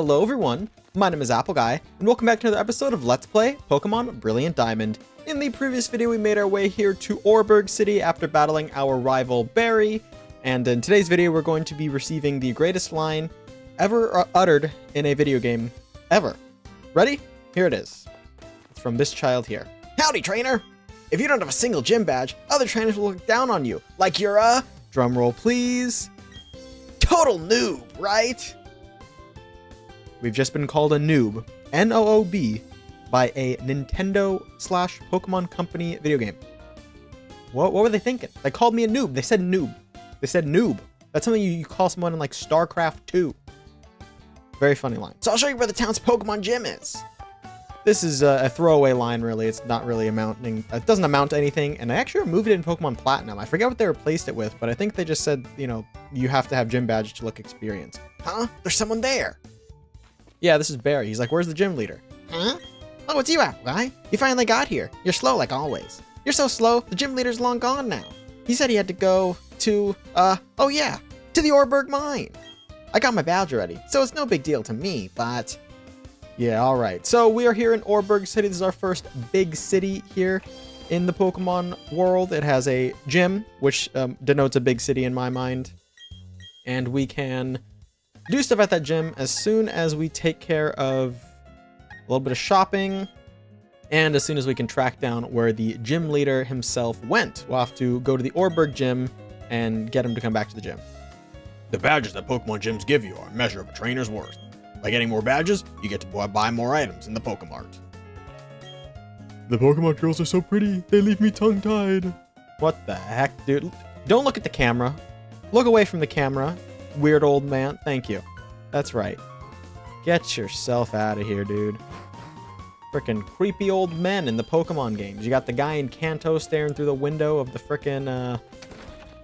Hello everyone, my name is Apple Guy, and welcome back to another episode of Let's Play Pokemon Brilliant Diamond. In the previous video, we made our way here to Oreburgh City after battling our rival Barry, and in today's video, we're going to be receiving the greatest line ever uttered in a video game ever. Ready? Here it is. It's from this child here. Howdy, trainer! If you don't have a single gym badge, other trainers will look down on you, like you're a... drum roll please. Total noob, right? We've just been called a noob, N-O-O-B, by a Nintendo/Pokemon Company video game. What were they thinking? They called me a noob. They said noob. They said noob. That's something you call someone in like StarCraft 2. Very funny line. So I'll show you where the town's Pokemon gym is. This is a throwaway line, really. It's not really amounting. It doesn't amount to anything. And I actually removed it in Pokemon Platinum. I forget what they replaced it with, but I think they just said, you know, you have to have gym badge to look experienced. Huh? There's someone there. Yeah, this is Barry. He's like, where's the gym leader? Huh? Oh, it's you, Apple Guy. You finally got here. You're slow like always. You're so slow, the gym leader's long gone now. He said he had to go to, oh yeah, to the Oreburgh mine. I got my badge already, so it's no big deal to me, but... yeah, alright. So we are here in Oreburgh City. This is our first big city here in the Pokemon world. It has a gym, which denotes a big city in my mind. And we can do stuff at that gym as soon as we take care of a little bit of shopping, and as soon as we can track down where the gym leader himself went. We'll have to go to the Oreburgh gym and get him to come back to the gym. The badges that Pokemon gyms give you are a measure of a trainer's worth. By getting more badges, you get to buy more items in the Pokemart. The Pokemon girls are so pretty, they leave me tongue-tied. What the heck, dude? Don't look at the camera. Look away from the camera. Weird old man. Thank you. That's right. Get yourself out of here, dude. Frickin' creepy old men in the Pokemon games. You got the guy in Kanto staring through the window of the frickin'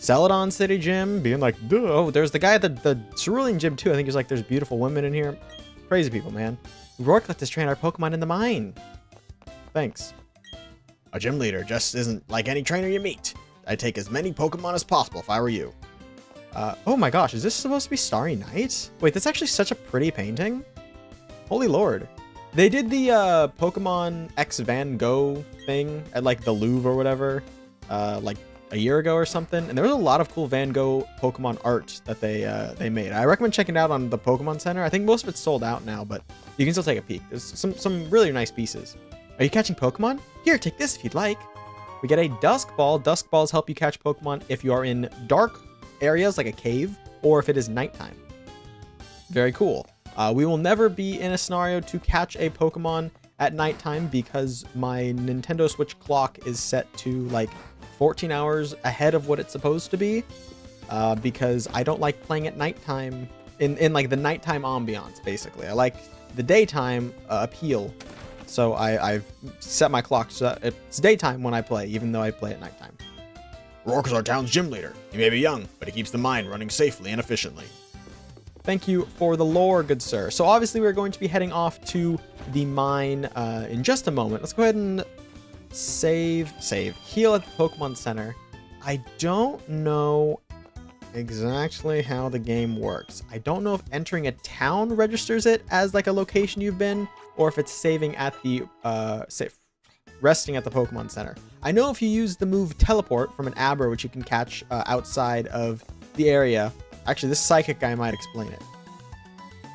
Celadon City gym, being like, duh. Oh, there's the guy at the Cerulean gym, too. I think he's like, there's beautiful women in here. Crazy people, man. Rourke let us train our Pokemon in the mine. Thanks. A gym leader just isn't like any trainer you meet. I'd take as many Pokemon as possible if I were you. Oh my gosh, is this supposed to be Starry Night? Wait, that's actually such a pretty painting. Holy Lord. They did the Pokemon X Van Gogh thing at like the Louvre or whatever, like a year ago or something. And there was a lot of cool Van Gogh Pokemon art that they made. I recommend checking it out on the Pokemon Center. I think most of it's sold out now, but you can still take a peek. There's some really nice pieces. Are you catching Pokemon? Here, take this if you'd like. We get a Dusk Ball. Dusk Balls help you catch Pokemon if you are in dark areas like a cave, or if it is nighttime. Very cool. We will never be in a scenario to catch a Pokemon at nighttime because my Nintendo Switch clock is set to like 14 hours ahead of what it's supposed to be, because I don't like playing at nighttime in like the nighttime ambiance, basically. I like the daytime appeal, so I've set my clock so that it's daytime when I play, even though I play at nighttime. Rourke is our town's gym leader. He may be young, but he keeps the mine running safely and efficiently. Thank you for the lore, good sir. So obviously we're going to be heading off to the mine in just a moment. Let's go ahead and save, heal at the Pokemon Center. I don't know exactly how the game works. I don't know if entering a town registers it as like a location you've been, or if it's saving at the, resting at the Pokemon Center. I know if you use the move Teleport from an Abra, which you can catch outside of the area. Actually, this psychic guy might explain it.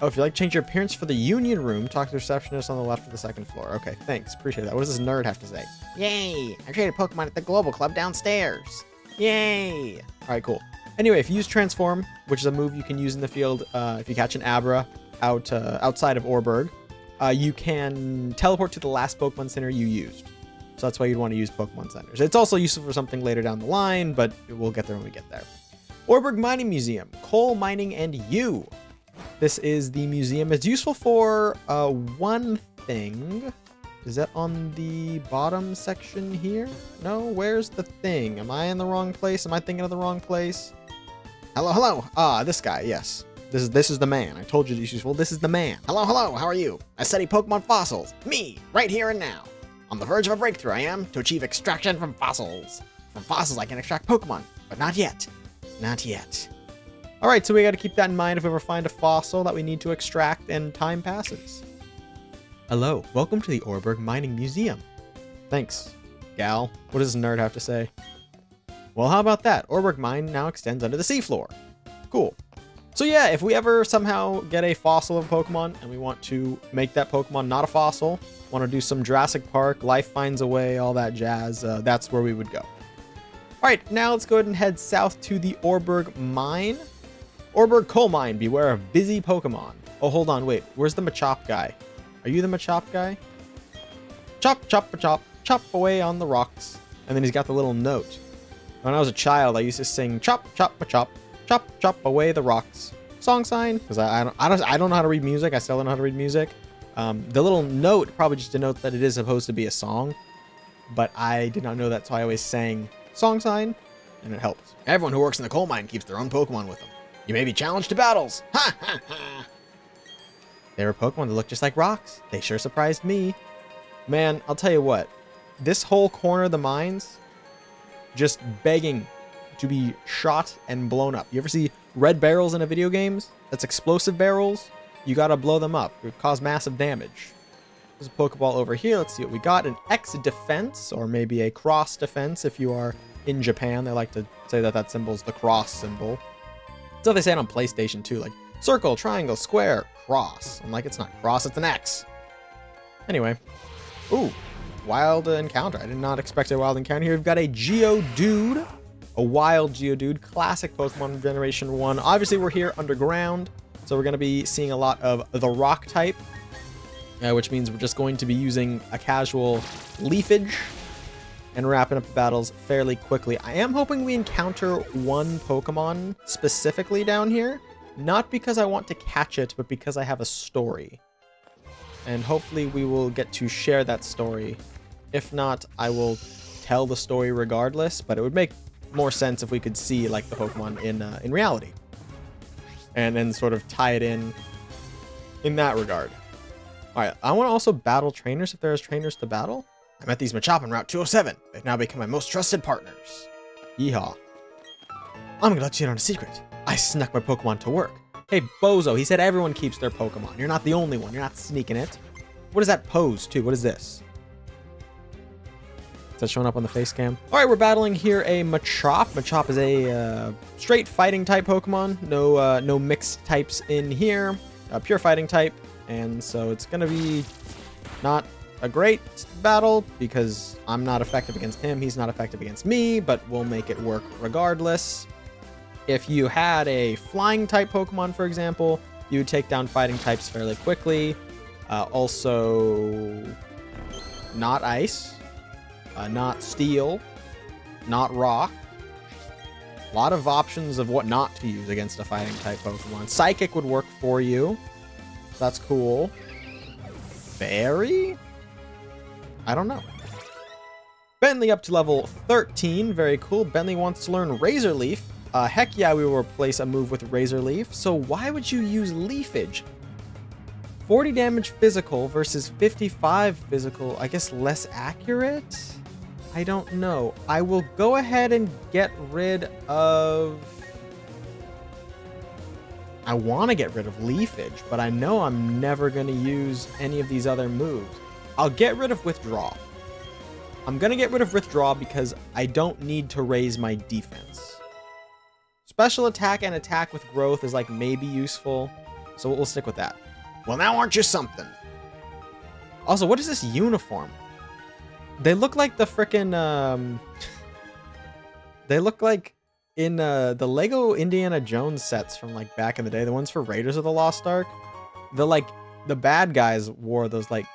Oh, if you like to change your appearance for the Union Room, talk to the receptionist on the left of the second floor. Okay, thanks. Appreciate that. What does this nerd have to say? Yay! I traded Pokemon at the Global Club downstairs. Yay! Alright, cool. Anyway, if you use Transform, which is a move you can use in the field if you catch an Abra outside of Oreburgh, you can teleport to the last Pokemon Center you used. So that's why you'd want to use Pokemon Centers. It's also useful for something later down the line, but we'll get there when we get there. Oreburgh Mining Museum, Coal Mining and You. This is the museum. It's useful for one thing. Is that on the bottom section here? No, where's the thing? Am I in the wrong place? Am I thinking of the wrong place? Hello, hello. Ah, this guy, yes. This is the man. I told you this is useful. This is the man. Hello, hello. How are you? I study Pokemon fossils. Me, right here and now. On the verge of a breakthrough, I am, to achieve extraction from fossils. From fossils, I can extract Pokemon, but not yet. Not yet. All right, so we got to keep that in mind if we ever find a fossil that we need to extract and time passes. Hello, welcome to the Orberg Mining Museum. Thanks, gal. What does this nerd have to say? Well, how about that? Orberg Mine now extends under the seafloor. Cool. So yeah, if we ever somehow get a fossil of a Pokemon and we want to make that Pokemon not a fossil, want to do some Jurassic Park, Life Finds a Way, all that jazz, that's where we would go. All right, now let's go ahead and head south to the Orberg Mine. Orberg Coal Mine, beware of busy Pokemon. Oh, hold on, wait. Where's the Machop guy? Are you the Machop guy? Chop, chop, chop, chop away on the rocks. And then he's got the little note. When I was a child, I used to sing chop, chop, chop, chop, chop away the rocks. Song sign, because I don't know how to read music. I still don't know how to read music. The little note probably just denotes that it is supposed to be a song, but I did not know that, so I always sang song sign, and it helps. Everyone who works in the coal mine keeps their own Pokemon with them. You may be challenged to battles. Ha ha ha! There were Pokemon that looked just like rocks. They sure surprised me. Man, I'll tell you what. This whole corner of the mines, just begging to be shot and blown up. You ever see red barrels in a video games? That's explosive barrels. You gotta blow them up. It would cause massive damage. There's a Pokeball over here. Let's see what we got. An X defense, or maybe a cross defense if you are in Japan. They like to say that that symbol is the cross symbol. So they say it on PlayStation too, like circle, triangle, square, cross. I'm like, it's not cross, it's an X. Anyway. Ooh, wild encounter. I did not expect a wild encounter here. We've got a Geodude. A wild Geodude, classic Pokemon Generation 1. Obviously, we're here underground, so we're going to be seeing a lot of the rock type, which means we're just going to be using a casual leafage and wrapping up the battles fairly quickly. I am hoping we encounter one Pokemon specifically down here, not because I want to catch it, but because I have a story. And hopefully we will get to share that story. If not, I will tell the story regardless, but it would make more sense if we could see like the Pokemon in reality and then sort of tie it in that regard. All right, I want to also battle trainers if there's trainers to battle. I met these Machop on Route 207. They've now become my most trusted partners. Yeehaw. I'm gonna let you in on a secret. I snuck my Pokemon to work. Hey, Bozo, he said everyone keeps their Pokemon. You're not the only one. You're not sneaking it. What is that pose too? What is this? Is that showing up on the face cam? All right, we're battling here a Machop. Machop is a straight fighting type Pokemon. No mixed types in here. Pure fighting type. And so it's going to be not a great battle because I'm not effective against him. He's not effective against me, but we'll make it work regardless. If you had a flying type Pokemon, for example, you would take down fighting types fairly quickly. Also, not ice. Not steel, not rock. A lot of options of what not to use against a fighting type Pokemon. Psychic would work for you. That's cool. Fairy? I don't know. Bentley up to level 13. Very cool. Bentley wants to learn Razor Leaf. Heck yeah, we will replace a move with Razor Leaf. So why would you use Leafage? 40 damage physical versus 55 physical. I guess less accurate? I don't know. I will go ahead and get rid of... I want to get rid of Leafage, but I know I'm never going to use any of these other moves. I'll get rid of Withdraw. I'm going to get rid of Withdraw because I don't need to raise my defense. Special attack and attack with growth is like maybe useful, so we'll stick with that. Well, now aren't you something? Also, what is this uniform? They look like the frickin' they look like in the Lego Indiana Jones sets from like back in the day, the ones for Raiders of the Lost Ark. The bad guys wore those like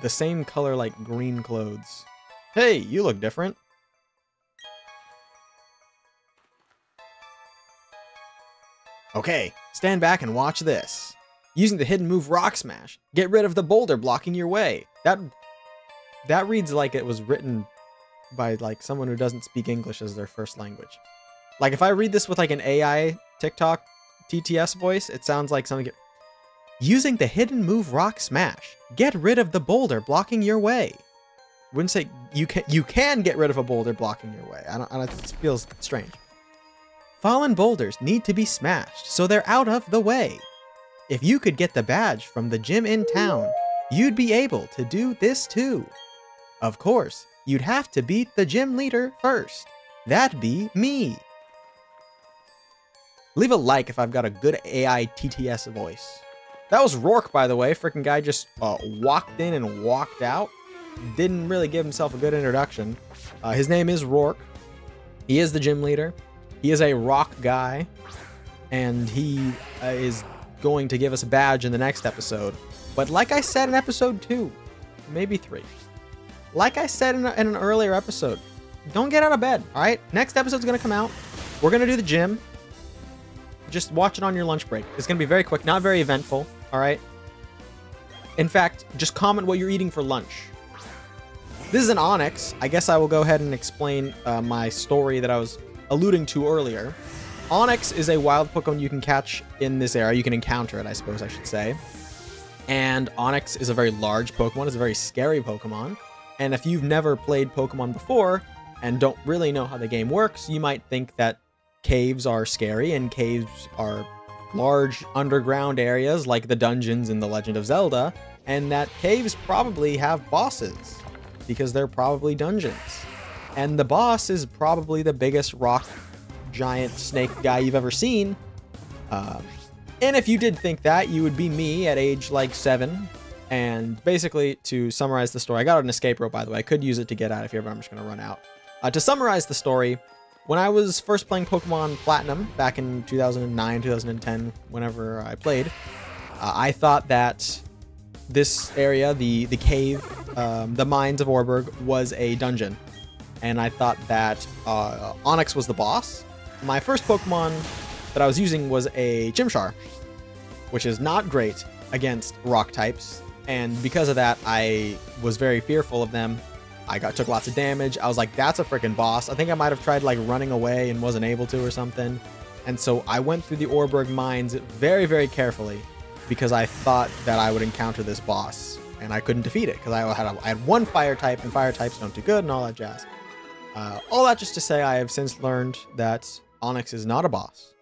the same color like green clothes. Hey, you look different. Okay, stand back and watch this. Using the hidden move Rock Smash, get rid of the boulder blocking your way. That reads like it was written by like someone who doesn't speak English as their first language. Like if I read this with like an AI TikTok TTS voice, it sounds like something. Using the hidden move Rock Smash, get rid of the boulder blocking your way. Wouldn't say you can get rid of a boulder blocking your way. I don't it feels strange. Fallen boulders need to be smashed so they're out of the way. If you could get the badge from the gym in town, you'd be able to do this too. Of course, you'd have to beat the gym leader first. That'd be me. Leave a like if I've got a good AI TTS voice. That was Rourke, by the way. Freaking guy just walked in and walked out. Didn't really give himself a good introduction. His name is Rourke. He is the gym leader. He is a rock guy. And he is going to give us a badge in the next episode. But like I said in episode 2, maybe 3. Like I said in an earlier episode, don't get out of bed, all right? Next episode's going to come out. We're going to do the gym. Just watch it on your lunch break. It's going to be very quick, not very eventful, all right? In fact, just comment what you're eating for lunch. This is an Onyx. I guess I will go ahead and explain my story that I was alluding to earlier. Onyx is a wild Pokemon you can catch in this area. You can encounter it, I suppose I should say. And Onyx is a very large Pokemon. It's a very scary Pokemon. And if you've never played Pokemon before and don't really know how the game works, you might think that caves are scary and caves are large underground areas like the dungeons in The Legend of Zelda, and that caves probably have bosses because they're probably dungeons. And the boss is probably the biggest rock giant snake guy you've ever seen. And if you did think that, you would be me at age like 7. And basically, to summarize the story, I got an escape rope, by the way. I could use it to get out if you ever, I'm just going to run out. To summarize the story, when I was first playing Pokemon Platinum back in 2009, 2010, whenever I played, I thought that this area, the cave, the mines of Orberg, was a dungeon. And I thought that Onyx was the boss. My first Pokemon that I was using was a Chimchar, which is not great against rock types. And because of that, I was very fearful of them. I took lots of damage. I was like, that's a freaking boss. I think I might have tried like running away and wasn't able to or something. And so I went through the Orberg mines very, very carefully because I thought that I would encounter this boss and I couldn't defeat it because I had one fire type and fire types don't do good and all that jazz. All that just to say I have since learned that Onyx is not a boss.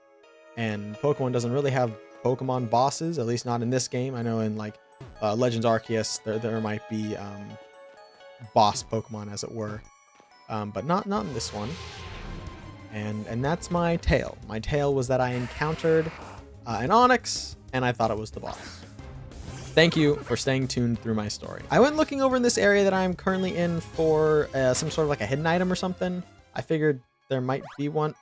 And Pokemon doesn't really have Pokemon bosses, at least not in this game. I know in like Legends Arceus, there might be boss Pokemon, as it were, but not in this one. And that's my tale. My tale was that I encountered an Onyx, and I thought it was the boss. Thank you for staying tuned through my story. I went looking over in this area that I'm currently in for some sort of like a hidden item or something. I figured there might be one.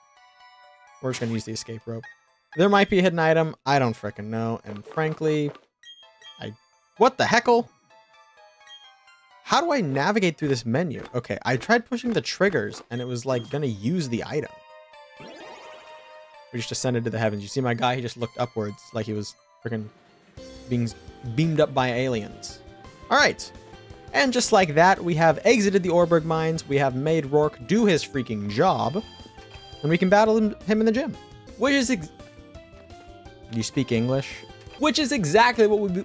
We're just going to use the escape rope. There might be a hidden item. I don't frickin' know. And frankly, what the heckle? How do I navigate through this menu? Okay, I tried pushing the triggers and it was like gonna use the item. We just ascended to the heavens. You see my guy? He just looked upwards like he was freaking being beamed up by aliens. All right. And just like that, we have exited the Orberg mines. We have made Rourke do his freaking job. And we can battle him in the gym. Which is... You speak English? Which is exactly what we...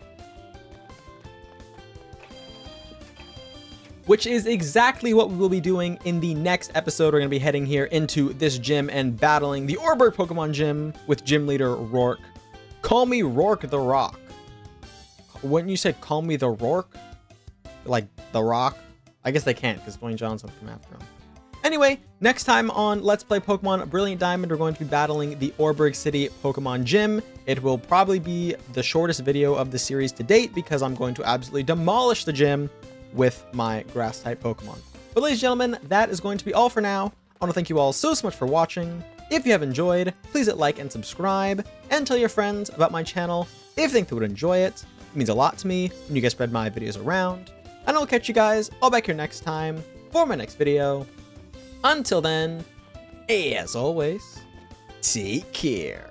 Which is exactly what we will be doing in the next episode. We're going to be heading here into this gym and battling the Orberg Pokemon Gym with gym leader Rourke. Call me Rourke the Rock. Wouldn't you say call me the Rourke? Like the Rock? I guess they can't because Dwayne Johnson will come after him. Anyway, next time on Let's Play Pokemon Brilliant Diamond, we're going to be battling the Orberg City Pokemon Gym. It will probably be the shortest video of the series to date because I'm going to absolutely demolish the gym with my grass-type Pokemon. But ladies and gentlemen, that is going to be all for now. I want to thank you all so much for watching. If you have enjoyed, please hit like and subscribe, and tell your friends about my channel if you think they would enjoy it. It means a lot to me when you guys spread my videos around. And I'll catch you guys all back here next time for my next video. Until then, as always, take care.